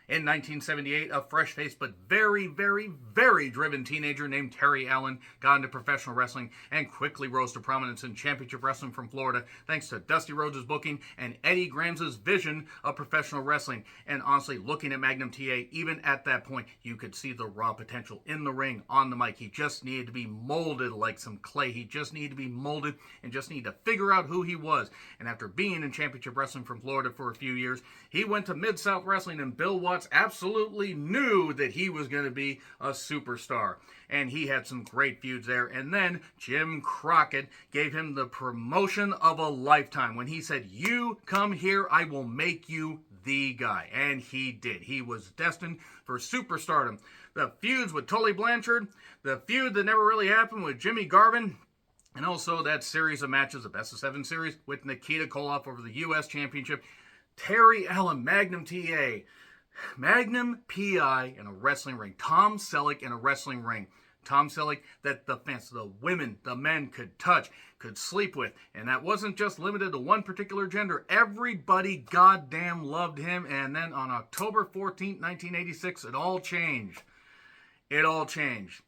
In 1978, a fresh-faced but very, very, very driven teenager named Terry Allen got into professional wrestling and quickly rose to prominence in championship wrestling from Florida thanks to Dusty Rhodes' booking and Eddie Graham's vision of professional wrestling. And honestly, looking at Magnum TA, even at that point, you could see the raw potential in the ring, on the mic. He just needed to be molded like some clay. He just needed to be molded and just needed to figure out who he was. And after being in championship wrestling from Florida for a few years, he went to Mid-South Wrestling, and Bill Watts absolutely knew that he was going to be a superstar. And he had some great feuds there. And then Jim Crockett gave him the promotion of a lifetime when he said, "You come here, I will make you the guy." And he did. He was destined for superstardom. The feuds with Tully Blanchard, the feud that never really happened with Jimmy Garvin, and also that series of matches, the Best of 7 series, with Nikita Koloff over the U.S. Championship. Terry Allen, Magnum TA, Magnum PI in a wrestling ring. Tom Selleck in a wrestling ring. Tom Selleck that the fans, the women, the men could touch, could sleep with. And that wasn't just limited to one particular gender. Everybody goddamn loved him. And then on October 14th, 1986, it all changed. It all changed.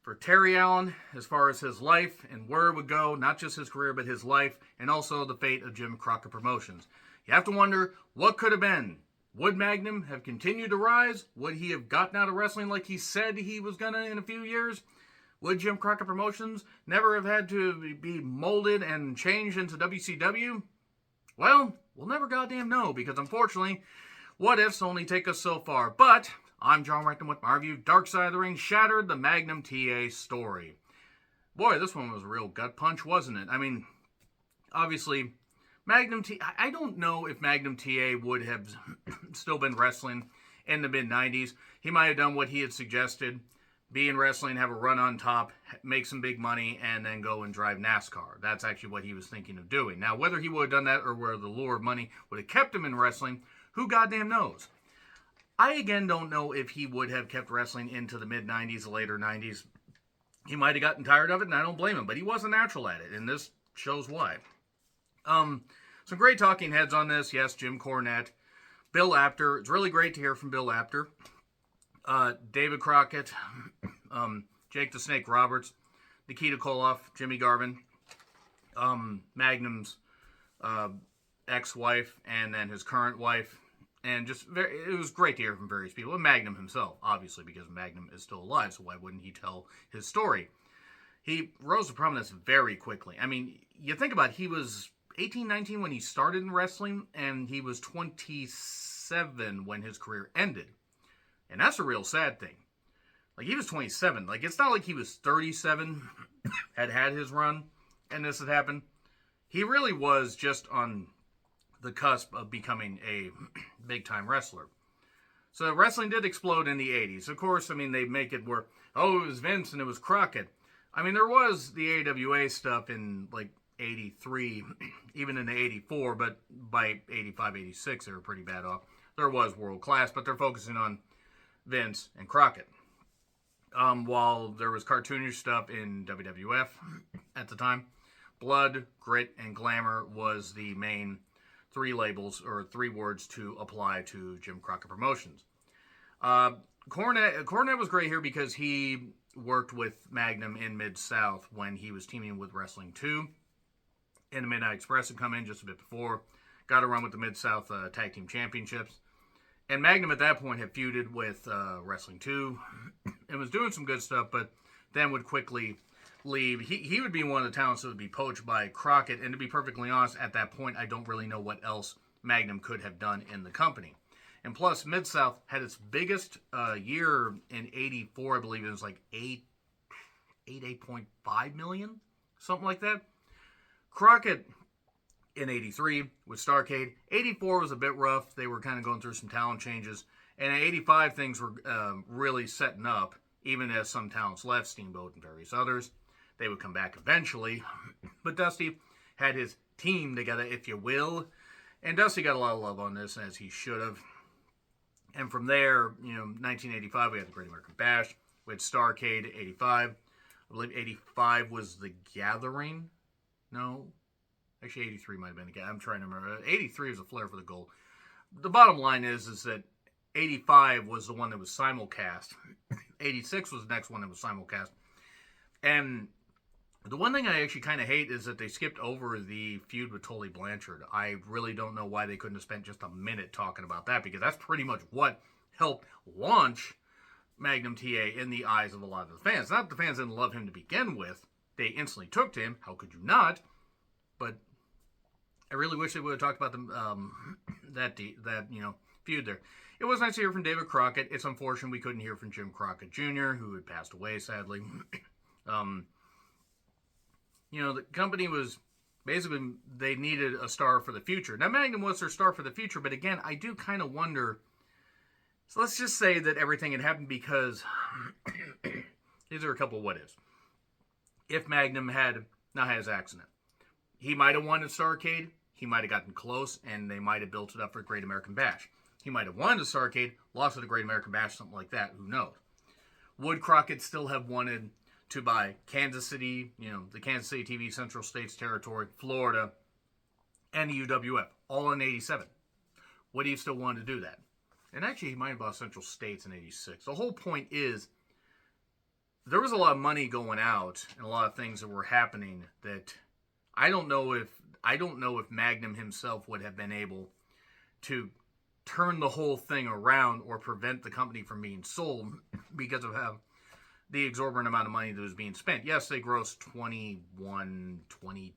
For Terry Allen, as far as his life and where it would go, not just his career, but his life, and also the fate of Jim Crockett Promotions. You have to wonder, what could have been? Would Magnum have continued to rise? Would he have gotten out of wrestling like he said he was going to in a few years? Would Jim Crockett Promotions never have had to be molded and changed into WCW? Well, we'll never goddamn know, because unfortunately, what ifs only take us so far. But I'm John Rectum with my review, Dark Side of the Ring Shattered, the Magnum TA story. Boy, this one was a real gut punch, wasn't it? I mean, obviously, Magnum TA, I don't know if Magnum TA would have still been wrestling in the mid-90s. He might have done what he had suggested, be in wrestling, have a run on top, make some big money, and then go and drive NASCAR. That's actually what he was thinking of doing. Now, whether he would have done that or where the lure of money would have kept him in wrestling, who goddamn knows? I, again, don't know if he would have kept wrestling into the mid-90s, later 90s. He might have gotten tired of it, and I don't blame him, but he was a natural at it, and this shows why. Some great talking heads on this. Yes, Jim Cornette, Bill Apter. It's really great to hear from Bill Apter. David Crockett, Jake the Snake Roberts, Nikita Koloff, Jimmy Garvin, Magnum's ex-wife, and then his current wife. And just it was great to hear from various people. And Magnum himself, obviously, because Magnum is still alive, so why wouldn't he tell his story? He rose to prominence very quickly. I mean, you think about it, he was 18, 19 when he started in wrestling, and he was 27 when his career ended. And that's a real sad thing. Like, he was 27. Like, it's not like he was 37, had his run, and this had happened. He really was just on the cusp of becoming a big-time wrestler. So wrestling did explode in the 80s. Of course, I mean, they make it where, oh, it was Vince and it was Crockett. I mean, there was the AWA stuff in, like, 83, even in the 84, but by 85, 86, they were pretty bad off. There was world class, but they're focusing on Vince and Crockett. While there was cartoonish stuff in WWF at the time, Blood, Grit, and Glamour was the main 3 labels or 3 words to apply to Jim Crockett Promotions. Cornette was great here because he worked with Magnum in Mid-South when he was teaming with Wrestling 2. And the Midnight Express had come in just a bit before. Got a run with the Mid-South Tag Team Championships. And Magnum at that point had feuded with Wrestling 2 and was doing some good stuff, but then would quickly leave. He would be one of the talents that would be poached by Crockett. And to be perfectly honest, at that point, I don't really know what else Magnum could have done in the company. And plus, Mid-South had its biggest year in 84. I believe it was like 8.5 million, something like that. Crockett in 83 with Starrcade. 84 was a bit rough. They were kind of going through some talent changes. And in 85, things were really setting up, even as some talents left, Steamboat and various others. They would come back eventually. But Dusty had his team together, if you will. And Dusty got a lot of love on this, as he should have. And from there, 1985, we had the Great American Bash. We had Starrcade, 85. I believe 85 was The Gathering. No. Actually, 83 might have been the Gathering. I'm trying to remember. 83 was a Flair for the Gold. The bottom line is that '85 was the one that was simulcast. '86 was the next one that was simulcast. And the one thing I actually kind of hate is that they skipped over the feud with Tully Blanchard. I really don't know why they couldn't have spent just a minute talking about that, because that's pretty much what helped launch Magnum TA in the eyes of a lot of the fans. Not that the fans didn't love him to begin with. They instantly took to him. How could you not? But I really wish they would have talked about that feud there. It was nice to hear from David Crockett. It's unfortunate we couldn't hear from Jim Crockett Jr., who had passed away, sadly. The company was basically, they needed a star for the future. Now, Magnum was their star for the future, but again, I do kind of wonder. So let's just say that everything had happened because these are a couple of what ifs. If Magnum had not had his accident, he might have won at Starrcade. He might have gotten close, and they might have built it up for Great American Bash. He might have won at Starrcade, lost at the Great American Bash, something like that. Who knows? Would Crockett still have wanted to buy Kansas City, the Kansas City TV Central States Territory, Florida, and the UWF, all in '87? Would he still want to do that? And actually, he might have bought Central States in '86. The whole point is, there was a lot of money going out and a lot of things that were happening that I don't know if Magnum himself would have been able to turn the whole thing around or prevent the company from being sold because of how the exorbitant amount of money that was being spent. Yes, they grossed $22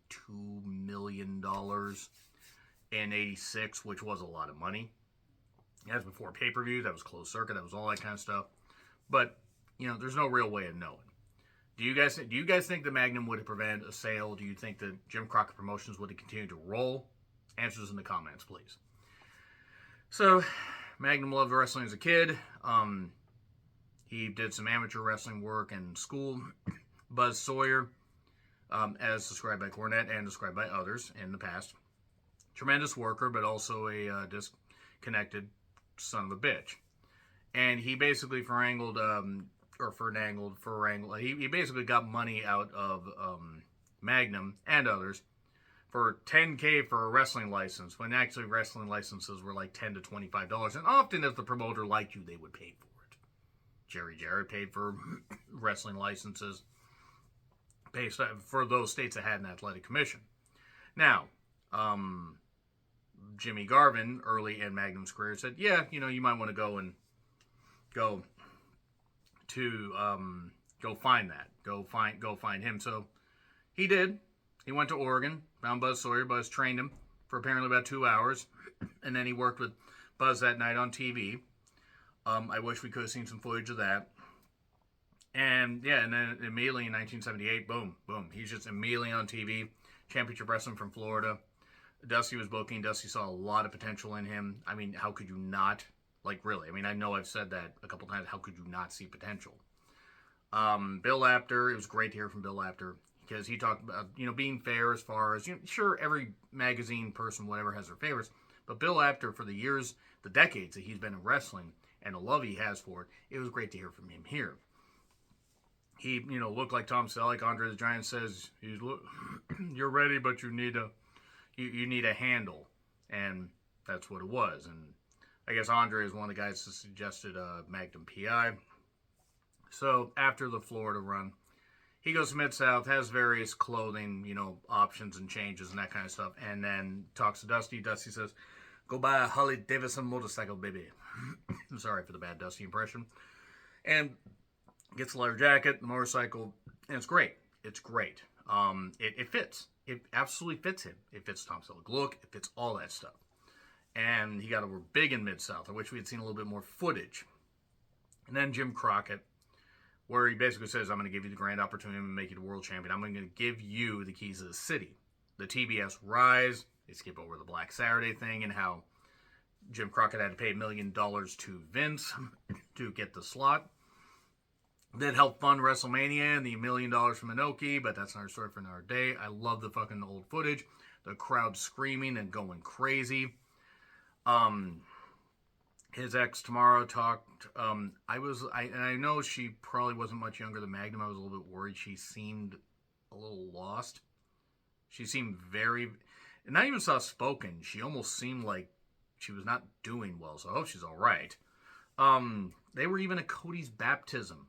million in '86, which was a lot of money. That was before pay-per-view, that was closed circuit, that was all that kind of stuff. But, there's no real way of knowing. Do you guys think that Magnum would have prevented a sale? Do you think that Jim Crockett Promotions would have continued to roll? Answers in the comments, please. So, Magnum loved wrestling as a kid. He did some amateur wrestling work in school. Buzz Sawyer, as described by Cornette and described by others in the past. Tremendous worker, but also a disconnected son of a bitch. And he basically he basically got money out of Magnum and others for $10K for a wrestling license, when actually wrestling licenses were like $10 to $25. And often, if the promoter liked you, they would pay for it. Jerry Jarrett paid for wrestling licenses based for those states that had an athletic commission. Now, Jimmy Garvin, early in Magnum's career, said, yeah, you might want to go find that. Go find him. So he did. He went to Oregon, found Buzz Sawyer. Buzz trained him for apparently about 2 hours. And then he worked with Buzz that night on TV. I wish we could have seen some footage of that. And then immediately in 1978, boom. He's just immediately on TV. Championship Wrestling from Florida. Dusty was booking. Dusty saw a lot of potential in him. I mean, how could you not? Like, really. I mean, I know I've said that a couple times. How could you not see potential? Bill Apter, it was great to hear from Bill Apter, because he talked about, being fair as far as, sure, every magazine person, whatever, has their favorites. But Bill Apter, for the years, the decades that he's been in wrestling, and the love he has for it, it was great to hear from him here. He, looked like Tom Selleck. Andre the Giant says, you're ready, but you need a handle. And that's what it was. And I guess Andre is one of the guys that suggested Magnum PI. So after the Florida run, he goes to Mid-South, has various clothing, options and changes and that kind of stuff. And then talks to Dusty. Dusty says, go buy a Harley Davidson motorcycle, baby. I'm sorry for the bad Dusty impression. And gets a leather jacket, the motorcycle, and it's great. It's great. It fits. It absolutely fits him. It fits Tom Selleck look. It fits all that stuff. And he got over big in Mid-South. I wish we had seen a little bit more footage. And then Jim Crockett, where he basically says, I'm going to give you the grand opportunity to make you the world champion. I'm going to give you the keys of the city. The TBS Rise. They skip over the Black Saturday thing and how Jim Crockett had to pay $1 million to Vince to get the slot. That helped fund WrestleMania and the $1 million from Inoki, but that's another story for another day. I love the fucking old footage. The crowd screaming and going crazy. His ex Tamara talked. I know she probably wasn't much younger than Magnum. I was a little bit worried. She seemed a little lost. She seemed very, not even soft spoken. She almost seemed like she was not doing well. So I hope she's all right. They were even at Cody's baptism.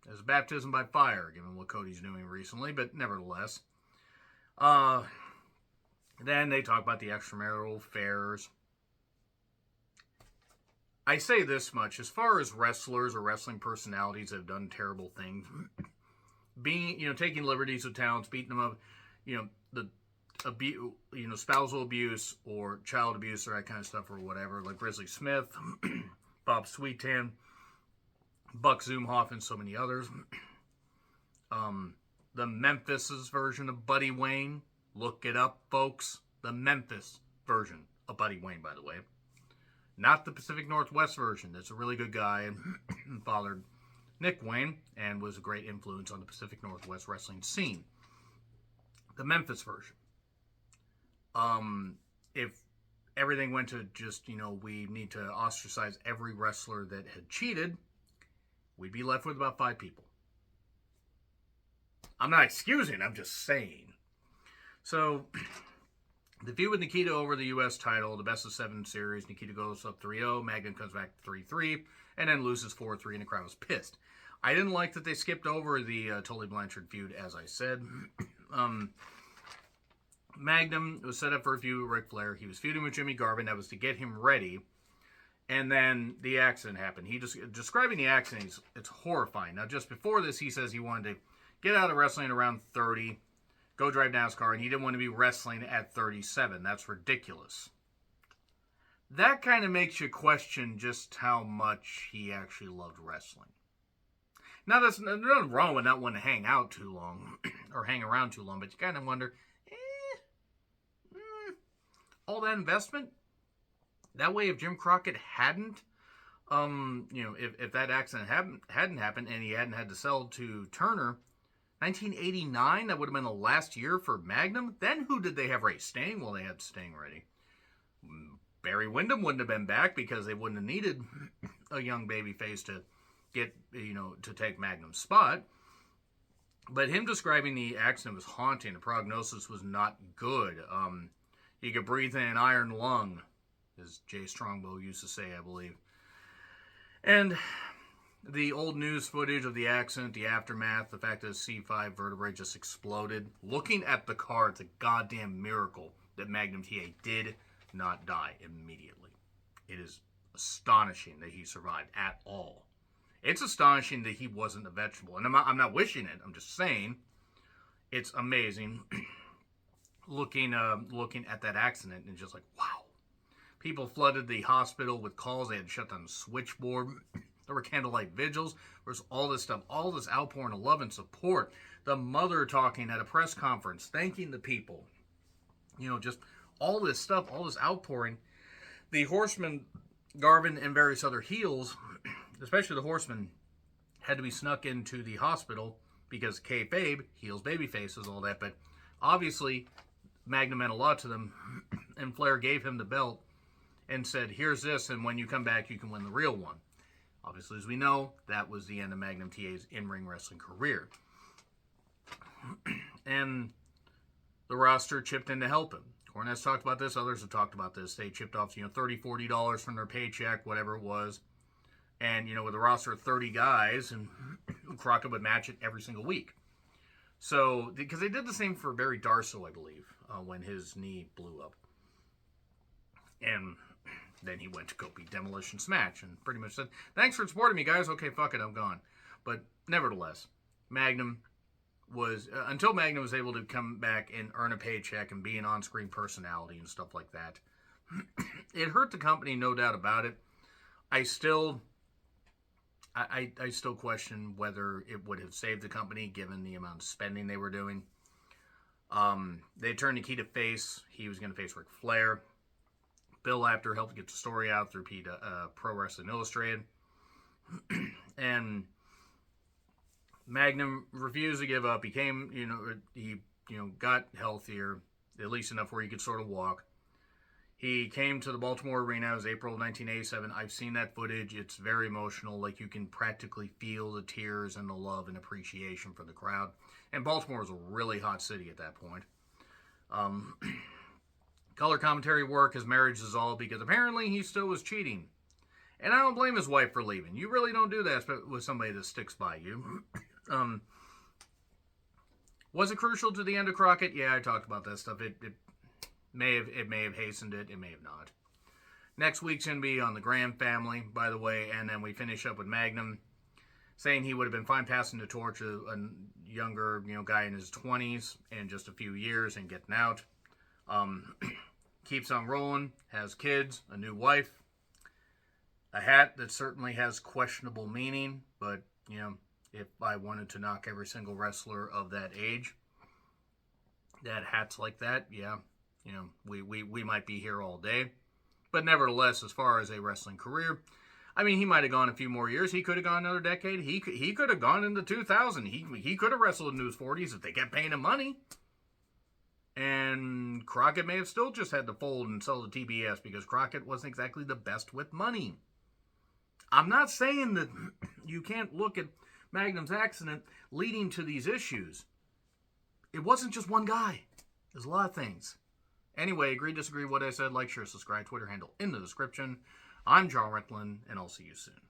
It was a baptism by fire, given what Cody's doing recently, but nevertheless. Then they talk about the extramarital affairs. I say this much, as far as wrestlers or wrestling personalities that have done terrible things, taking liberties with talents, beating them up, spousal abuse or child abuse or that kind of stuff or whatever, like Grizzly Smith, Bob Sweetan, Buck Zumhoff, and so many others. The Memphis's version of Buddy Wayne, look it up, folks. The Memphis version of Buddy Wayne, by the way. Not the Pacific Northwest version. That's a really good guy and fathered Nick Wayne and was a great influence on the Pacific Northwest wrestling scene. The Memphis version. If everything went to just, we need to ostracize every wrestler that had cheated, we'd be left with about 5 people. I'm not excusing, I'm just saying. So, the feud with Nikita over the U.S. title, the best of 7 series, Nikita goes up 3-0, Magnum comes back 3-3, and then loses 4-3, and the crowd was pissed. I didn't like that they skipped over the Tully Blanchard feud, as I said. Magnum was set up for a feud with Ric Flair. He was feuding with Jimmy Garvin. That was to get him ready. And then the accident happened. Describing the accident, it's horrifying. Now, just before this, he says he wanted to get out of wrestling around 30, go drive NASCAR, and he didn't want to be wrestling at 37. That's ridiculous. That kind of makes you question just how much he actually loved wrestling. Now, there's nothing wrong with not wanting to hang out too long or hang around too long, but you kind of wonder, all that investment? That way, if Jim Crockett hadn't, if that accident hadn't happened and he hadn't had to sell to Turner, 1989, that would have been the last year for Magnum. Then who did they have ready? Sting? Well, they had Sting ready. Barry Windham wouldn't have been back because they wouldn't have needed a young babyface to get, to take Magnum's spot. But him describing the accident was haunting. The prognosis was not good. He could breathe in an iron lung, as Jay Strongbow used to say, I believe. And the old news footage of the accident, the aftermath, the fact that the C5 vertebrae just exploded. Looking at the car, it's a goddamn miracle that Magnum TA did not die immediately. It is astonishing that he survived at all. It's astonishing that he wasn't a vegetable. And I'm not wishing it. I'm just saying it's amazing looking at that accident and just like, wow. People flooded the hospital with calls. They had shut down the switchboard. There were candlelight vigils. There was all this stuff, all this outpouring of love and support. The mother talking at a press conference, thanking the people. Just all this stuff, all this outpouring. The Horsemen, Garvin, and various other heels, especially the Horsemen, had to be snuck into the hospital because kayfabe, heels, babyfaces, all that. But obviously, Magnum meant a lot to them, and Flair gave him the belt and said, here's this, and when you come back, you can win the real one. Obviously, as we know, that was the end of Magnum TA's in-ring wrestling career. And the roster chipped in to help him. Cornette's talked about this. Others have talked about this. They chipped off, $30, $40 from their paycheck, whatever it was. And, with a roster of 30 guys, and Crockett would match it every single week. So, because they did the same for Barry Darsow, I believe, when his knee blew up. And then he went to go beat Demolition Smash and pretty much said, thanks for supporting me, guys. Okay, fuck it, I'm gone. But nevertheless, Magnum was, until Magnum was able to come back and earn a paycheck and be an on-screen personality and stuff like that, it hurt the company, no doubt about it. I still question whether it would have saved the company given the amount of spending they were doing. They turned Nikita face. He was going to face Ric Flair. Bill Apter helped get the story out through Pro Wrestling Illustrated. And Magnum refused to give up. He got healthier, at least enough where he could sort of walk. He came to the Baltimore Arena. It was April of 1987. I've seen that footage. It's very emotional. Like, you can practically feel the tears and the love and appreciation for the crowd. And Baltimore was a really hot city at that point. Color commentary work, his marriage dissolved because apparently he still was cheating. And I don't blame his wife for leaving. You really don't do that with somebody that sticks by you. Was it crucial to the end of Crockett? Yeah, I talked about that stuff. It may have hastened it. It may have not. Next week's going to be on the Graham family, by the way, and then we finish up with Magnum, saying he would have been fine passing the torch to a younger, guy in his 20s in just a few years and getting out. Keeps on rolling, has kids, a new wife, a hat that certainly has questionable meaning, but, if I wanted to knock every single wrestler of that age that hats like that, yeah, we might be here all day. But nevertheless, as far as a wrestling career, I mean, he might have gone a few more years. He could have gone another decade. He could have gone into 2000. He could have wrestled in his 40s if they kept paying him money. And Crockett may have still just had to fold and sell to TBS because Crockett wasn't exactly the best with money. I'm not saying that you can't look at Magnum's accident leading to these issues. It wasn't just one guy. There's a lot of things. Anyway, agree, disagree, what I said, like, share, subscribe, Twitter handle in the description. I'm John Rickland, and I'll see you soon.